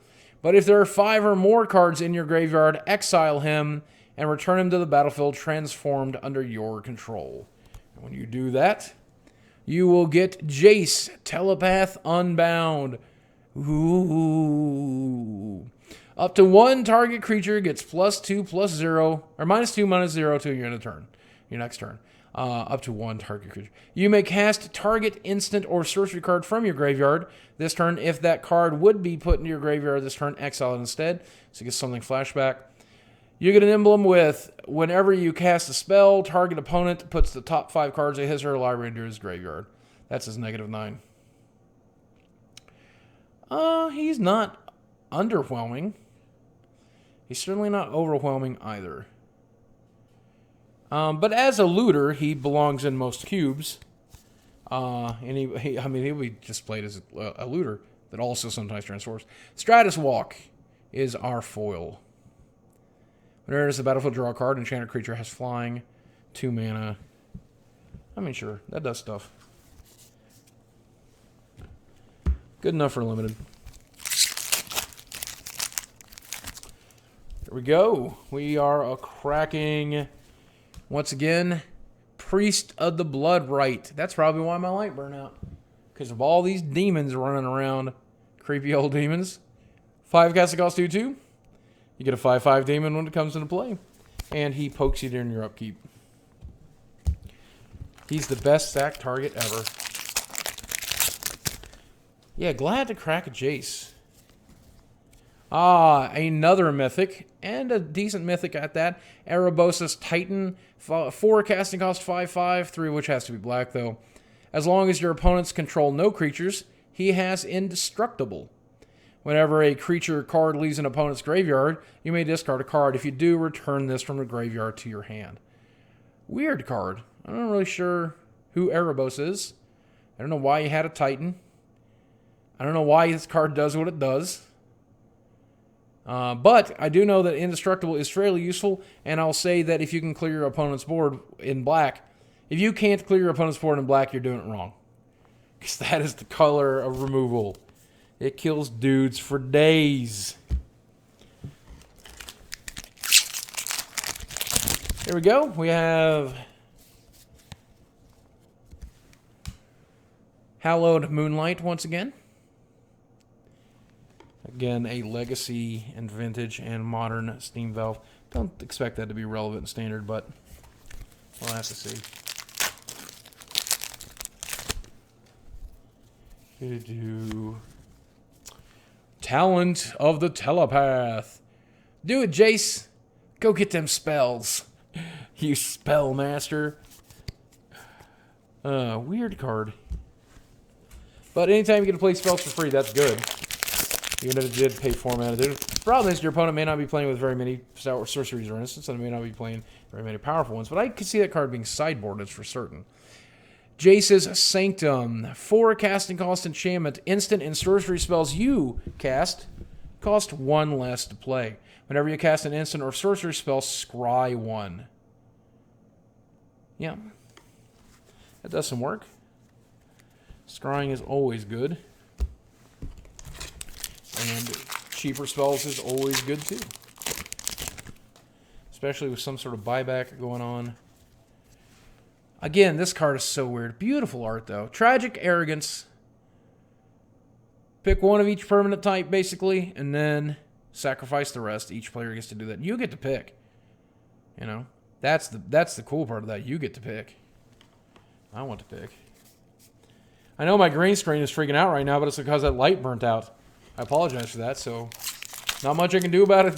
But if there are 5 or more cards in your graveyard, exile him and return him to the battlefield transformed under your control. And when you do that, you will get Jace, Telepath Unbound. Ooh. Up to 1 target creature gets +2/+0, or -2/-0 to your next turn. Up to 1 target creature. You may cast target instant or sorcery card from your graveyard this turn. If that card would be put into your graveyard this turn, exile it instead. So you get something flashback. You get an emblem with, whenever you cast a spell, target opponent puts the top 5 cards of his or her library into his graveyard. That's his -9. He's not underwhelming. He's certainly not overwhelming either. But as a looter, he belongs in most cubes. And he'll be displayed as a looter that also sometimes transforms. Stratus Walk is our foil. Whenever it's the battlefield, draw a card. Enchanted creature has flying, 2 mana. I mean, sure, that does stuff. Good enough for limited. Here we go. We are cracking, once again, Priest of the Blood Rite. That's probably why my light burned out. Because of all these demons running around. Creepy old demons. 5 casting cost 2/2. You get a 5/5 demon when it comes into play. And he pokes you during your upkeep. He's the best sack target ever. Yeah, glad to crack a Jace. Another mythic, and a decent mythic at that. Erebos' Titan, 4 casting cost, 5/5, 3 of which has to be black, though. As long as your opponents control no creatures, he has Indestructible. Whenever a creature card leaves an opponent's graveyard, you may discard a card. If you do, return this from the graveyard to your hand. Weird card. I'm not really sure who Erebos is. I don't know why he had a Titan. I don't know why this card does what it does. But I do know that Indestructible is fairly useful, and I'll say that if you can clear your opponent's board in black, if you can't clear your opponent's board in black, you're doing it wrong. Because that is the color of removal. It kills dudes for days. Here we go. We have Hallowed Moonlight once again. Again, a legacy and vintage and modern Steam Valve. Don't expect that to be relevant and standard, but we'll have to see. Talent of the Telepath. Do it, Jace. Go get them spells. You spell master. Weird card. But anytime you get to play spells for free, that's good. Even if it did pay 4 mana. The problem is your opponent may not be playing with very many sorceries, for instance, and they may not be playing very many powerful ones. But I could see that card being sideboarded for certain. Jace's Sanctum. 4 casting cost enchantment. Instant and sorcery spells you cast cost 1 less to play. Whenever you cast an instant or sorcery spell, scry 1. Yeah. That does some work. Scrying is always good. And cheaper spells is always good too. Especially with some sort of buyback going on. Again, this card is so weird. Beautiful art though. Tragic Arrogance. Pick one of each permanent type basically, and then sacrifice the rest. Each player gets to do that. You get to pick. You know? That's the cool part of that. You get to pick. I want to pick. I know my green screen is freaking out right now, but it's because that light burnt out. I apologize for that, so not much I can do about it.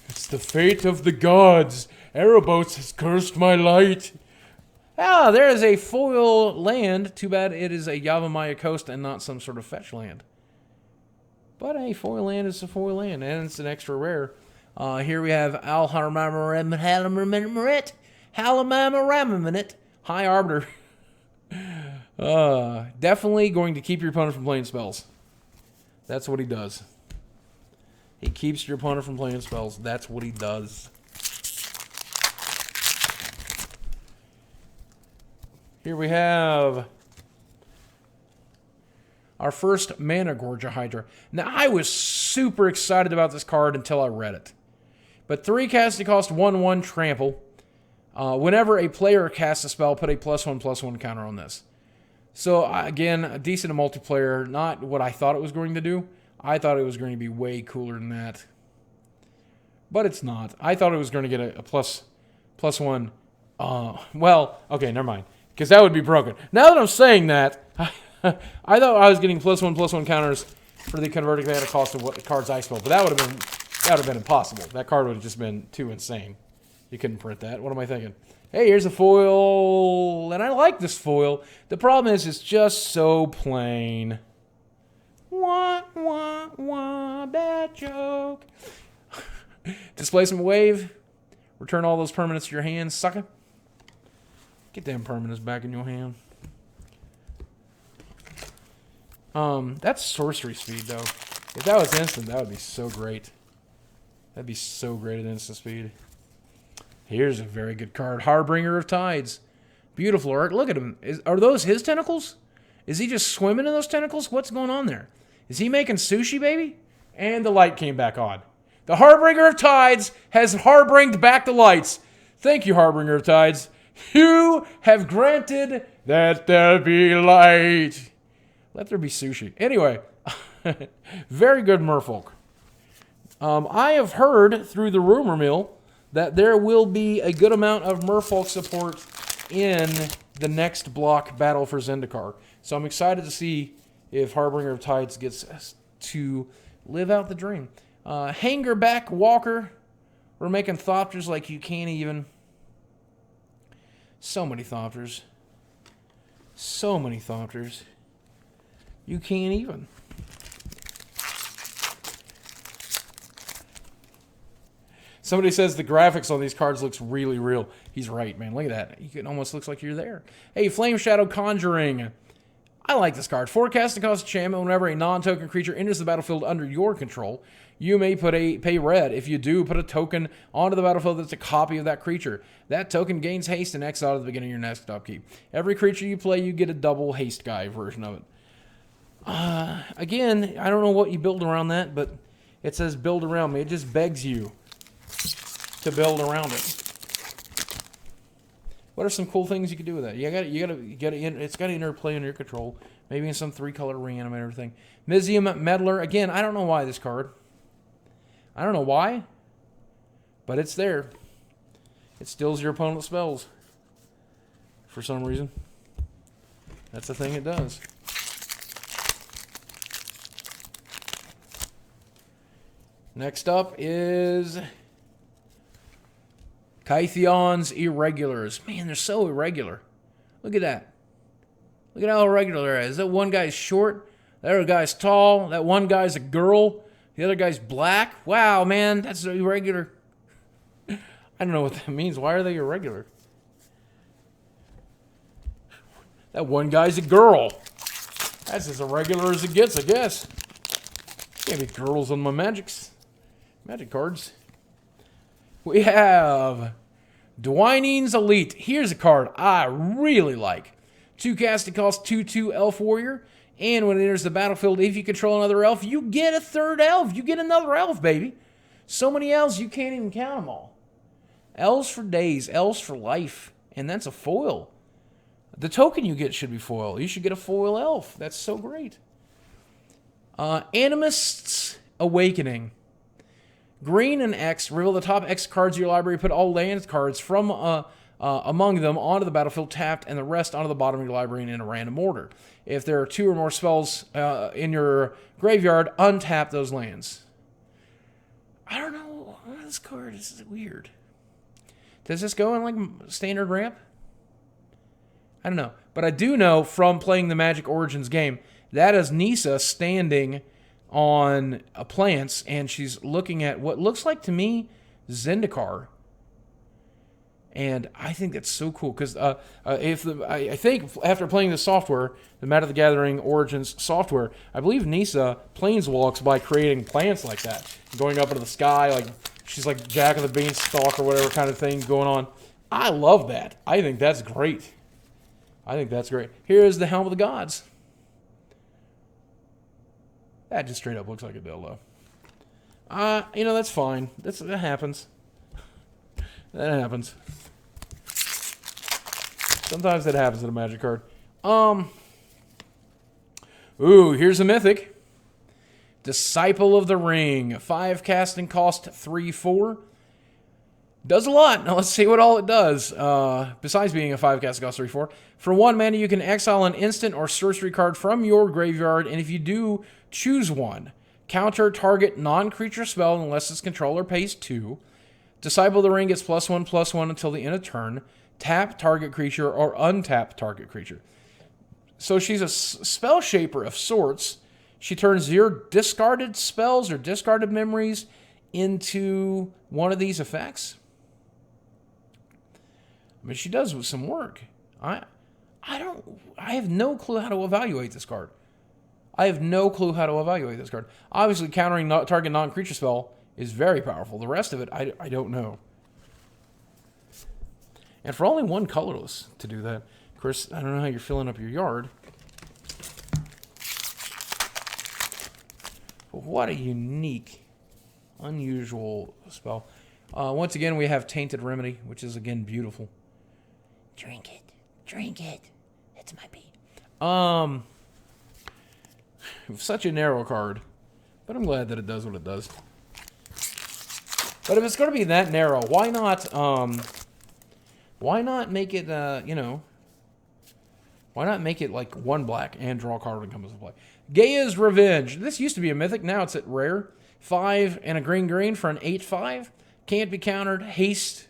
It's the fate of the gods. Aeroboats has cursed my light. Ah, there is a foil land. Too bad it is a Yavimaya coast and not some sort of fetch land. But a foil land is a foil land, and it's an extra rare. Here we have Halamamaramit. High Arbiter. Definitely going to keep your opponent from playing spells. That's what he does. He keeps your opponent from playing spells. That's what he does. Here we have our first Mana Gorgia Hydra. Now, I was super excited about this card until I read it. But 3 casting cost, 1/1 trample. Whenever a player casts a spell, put a +1/+1 counter on this. So, again, a decent multiplayer. Not what I thought it was going to do. I thought it was going to be way cooler than that. But it's not. I thought it was going to get a +1. Well, okay, never mind. Because that would be broken. Now that I'm saying that, I thought I was getting +1/+1 counters for the converting mana cost of what the cards I spelled. But that would have been impossible. That card would have just been too insane. You couldn't print that. What am I thinking? Hey, here's a foil. And I like this foil. The problem is it's just so plain. Wah, wah, wah, bad joke. Displacement wave. Return all those permanents to your hand, sucker. Get them permanents back in your hand. That's sorcery speed, though. If that was instant, that would be so great. That'd be so great at instant speed. Here's a very good card. Harbinger of Tides. Beautiful art. Look at him. Are those his tentacles? Is he just swimming in those tentacles? What's going on there? Is he making sushi, baby? And the light came back on. The Harbinger of Tides has harbinged back the lights. Thank you, Harbinger of Tides. You have granted that there be light. Let there be sushi. Anyway, very good merfolk. I have heard through the rumor mill that there will be a good amount of merfolk support in the next block battle for Zendikar. So I'm excited to see if Harbinger of Tides gets to live out the dream. Hangerback Walker. We're making Thopters like you can't even. So many Thopters. So many Thopters. You can't even. Somebody says the graphics on these cards looks really real. He's right, man. Look at that. You can almost looks like you're there. Hey, Flame Shadow Conjuring. I like this card. Forecast cost enchantment. Whenever a non-token creature enters the battlefield under your control, you may pay red. If you do, put a token onto the battlefield that's a copy of that creature. That token gains haste and exile at the beginning of your next upkeep. Every creature you play, you get a double haste guy version of it. Again, I don't know what you build around that, but it says build around me. It just begs you to build around it. What are some cool things you could do with that? It's got to interplay under your control. Maybe in some 3-color reanimator thing. Mizium Meddler. Again, I don't know why this card. I don't know why, but it's there. It steals your opponent's spells. For some reason. That's the thing it does. Next up is Kythion's Irregulars. Man, they're so irregular. Look at that. Look at how irregular they are. Is that one guy's short? That other guy's tall. That one guy's a girl. The other guy's black. Wow, man, that's irregular. I don't know what that means. Why are they irregular? That one guy's a girl. That's as irregular as it gets, I guess. Can't be girls on my magic cards. We have Dwining's Elite. Here's a card I really like. 2 cast, it costs 2/2 Elf Warrior. And when it enters the battlefield, if you control another elf, you get a 3rd elf. You get another elf, baby. So many elves, you can't even count them all. Elves for days, elves for life. And that's a foil. The token you get should be foil. You should get a foil elf. That's so great. Animist's Awakening. Green and X, reveal the top X cards of your library, put all land cards from among them onto the battlefield tapped, and the rest onto the bottom of your library in a random order. If there are 2 or more spells in your graveyard, untap those lands. I don't know. This card is weird. Does this go in like standard ramp? I don't know. But I do know from playing the Magic Origins game, that is Nisa standing on a plants, and she's looking at what looks like to me Zendikar. And I think that's so cool because I think after playing the software, the Magic of the Gathering Origins software, I believe Nisa planeswalks by creating plants like that, going up into the sky, like she's like Jack of the Beanstalk or whatever kind of thing going on. I love that. I think that's great. Here is the Helm of the Gods. That just straight up looks like a dildo. That's fine. That happens. That happens. Sometimes that happens in a Magic card. Ooh, here's a Mythic. Disciple of the Ring. 5 casting cost, 3/4. Does a lot. Now let's see what all it does. Besides being a 5 casting cost, 3/4. For 1 mana, you can exile an instant or sorcery card from your graveyard, and if you do, choose one. Counter target non-creature spell unless its controller pays 2. Disciple of the Ring gets +1/+1 until the end of turn. Tap target creature or untap target creature. So she's a spell shaper of sorts. She turns your discarded spells or discarded memories into one of these effects. I mean, she does some work. I have no clue how to evaluate this card. Obviously, countering target non-creature spell is very powerful. The rest of it, I don't know. And for only 1 colorless to do that, of course, I don't know how you're filling up your yard. But what a unique, unusual spell. Once again, we have Tainted Remedy, which is, again, beautiful. Drink it. It's my pee. Such a narrow card, but I'm glad that it does what it does. But if it's going to be that narrow, why not make it, why not make it like 1 black and draw a card when it comes into play? Gaia's Revenge. This used to be a mythic, now it's at rare. 5 and a green for an 8/5. Can't be countered, haste,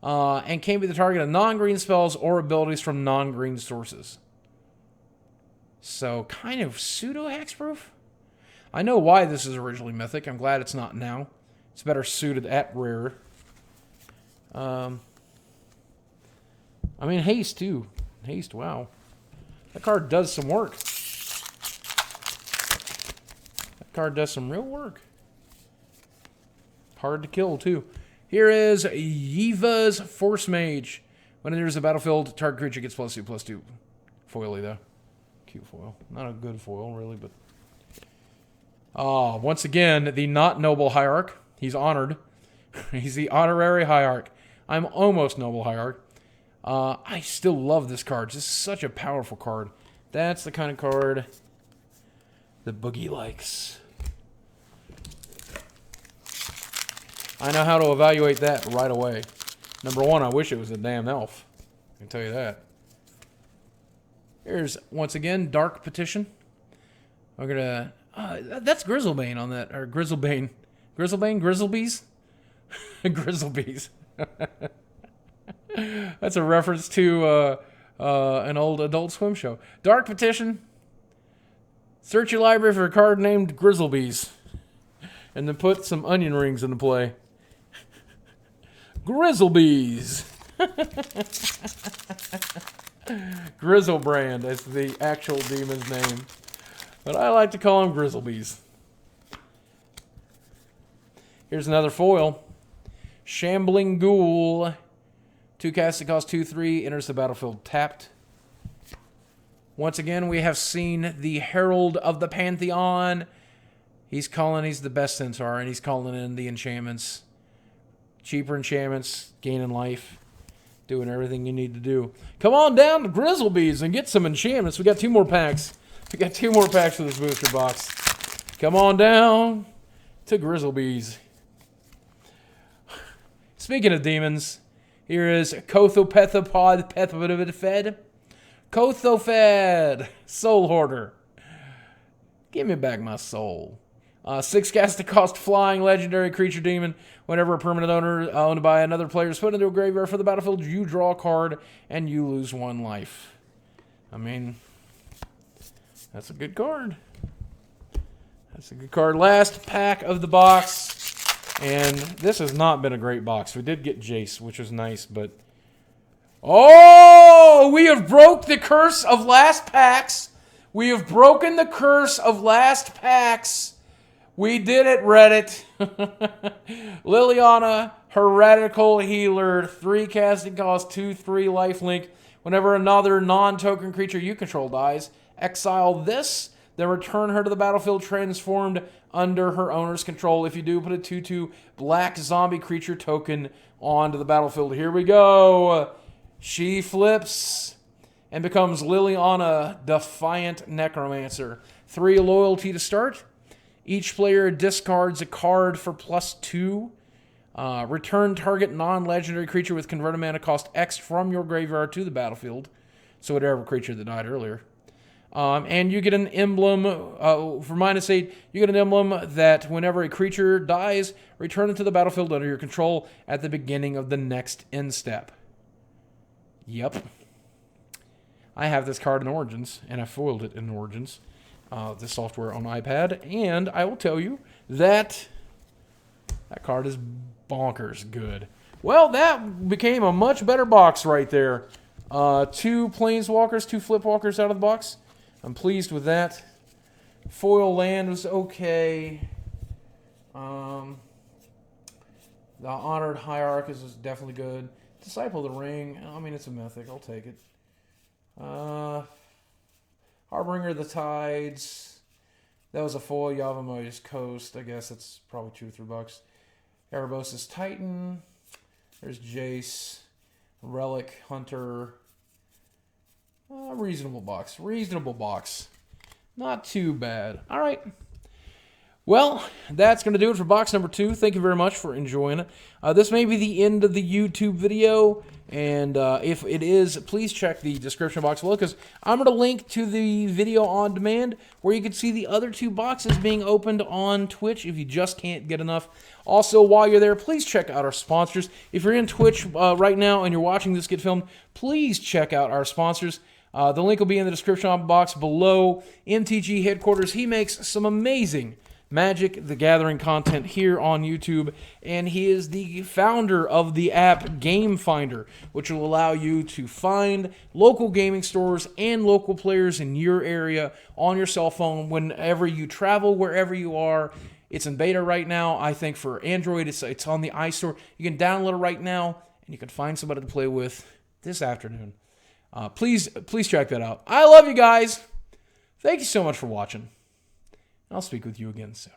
and can't be the target of non-green spells or abilities from non-green sources. So, kind of pseudo-hexproof? I know why this is originally mythic. I'm glad it's not now. It's better suited at rare. I mean, haste, too. Haste, wow. That card does some work. That card does some real work. Hard to kill, too. Here is Yiva's Force Mage. When it enters the battlefield, target creature gets +2/+2. Foily, though. Cute foil. Not a good foil, really, but... once again, the not noble hierarch. He's honored. He's the honorary hierarch. I'm almost noble hierarch. I still love this card. This is such a powerful card. That's the kind of card that Boogie likes. I know how to evaluate that right away. Number 1, I wish it was a damn elf. I can tell you that. Here's, once again, Dark Petition. We're gonna... that's Grizzlebane on that. Or Grizzlebane. Grizzlebees? Grizzlebees. That's a reference to an old Adult Swim show. Dark Petition. Search your library for a card named Grizzlebees. And then put some onion rings into play. Grizzlebees. Grizzlebrand is the actual demon's name. But I like to call him Grizzlebees. Here's another foil. Shambling Ghoul. 2 casting cost 2/3. Enters the battlefield tapped. Once again, we have seen the Herald of the Pantheon. He's the best centaur, and he's calling in the enchantments. Cheaper enchantments, gaining life, doing everything you need to do. Come on down to Grizzlebees and get some enchantments. We got 2 more packs. We got 2 more packs for this booster box. Come on down to Grizzlebees. Speaking of demons, here is Kothopethapod Pethapod. Kothophed, Soul Hoarder. Give me back my soul. 6 cast to cost flying legendary creature demon. Whenever a permanent owner owned by another player is put into a graveyard for the battlefield, you draw a card and you lose 1 life. I mean, that's a good card. That's a good card. Last pack of the box. And this has not been a great box. We did get Jace, which was nice, but... Oh! We have broke the curse of last packs. We have broken the curse of last packs. We did it, Reddit. Liliana, Heretical Healer, 3 casting cost, 2/3 lifelink. Whenever another non-token creature you control dies, exile this, then return her to the battlefield transformed under her owner's control. If you do, put a 2/2 black zombie creature token onto the battlefield. Here we go. She flips and becomes Liliana, Defiant Necromancer. 3 loyalty to start. Each player discards a card for +2. Return target non-legendary creature with converted mana cost X from your graveyard to the battlefield. So whatever creature that died earlier. And you get an emblem, for -8, you get an emblem that whenever a creature dies, return it to the battlefield under your control at the beginning of the next end step. Yep. I have this card in Origins, and I foiled it in Origins, the software on iPad, and I will tell you that that card is bonkers good. Well, that became a much better box right there. 2 Planeswalkers, 2 Flipwalkers out of the box. I'm pleased with that. Foil land was okay. The Honored Hierarchist is definitely good. Disciple of the Ring, I mean, it's a mythic. I'll take it. Harbinger of the Tides. That was a foil. Yavimaya Coast. I guess that's probably $2 or $3. Erebos' Titan. There's Jace. Relic Hunter. Reasonable box. Reasonable box. Not too bad. All right. Well, that's going to do it for box number 2. Thank you very much for enjoying it. This may be the end of the YouTube video, and if it is, please check the description box below, because I'm going to link to the video on demand where you can see the other 2 boxes being opened on Twitch if you just can't get enough. Also, while you're there, please check out our sponsors. If you're in Twitch right now and you're watching this get filmed, please check out our sponsors. The link will be in the description box below. MTG headquarters, he makes some amazing Magic the Gathering content here on YouTube, and he is the founder of the app Game Finder, which will allow you to find local gaming stores and local players in your area on your cell phone whenever you travel, wherever you are. It's in beta right now. I think for Android, it's on the iStore. You can download it right now, and you can find somebody to play with this afternoon. Please check that out. I love you guys. Thank you so much for watching. I'll speak with you again soon.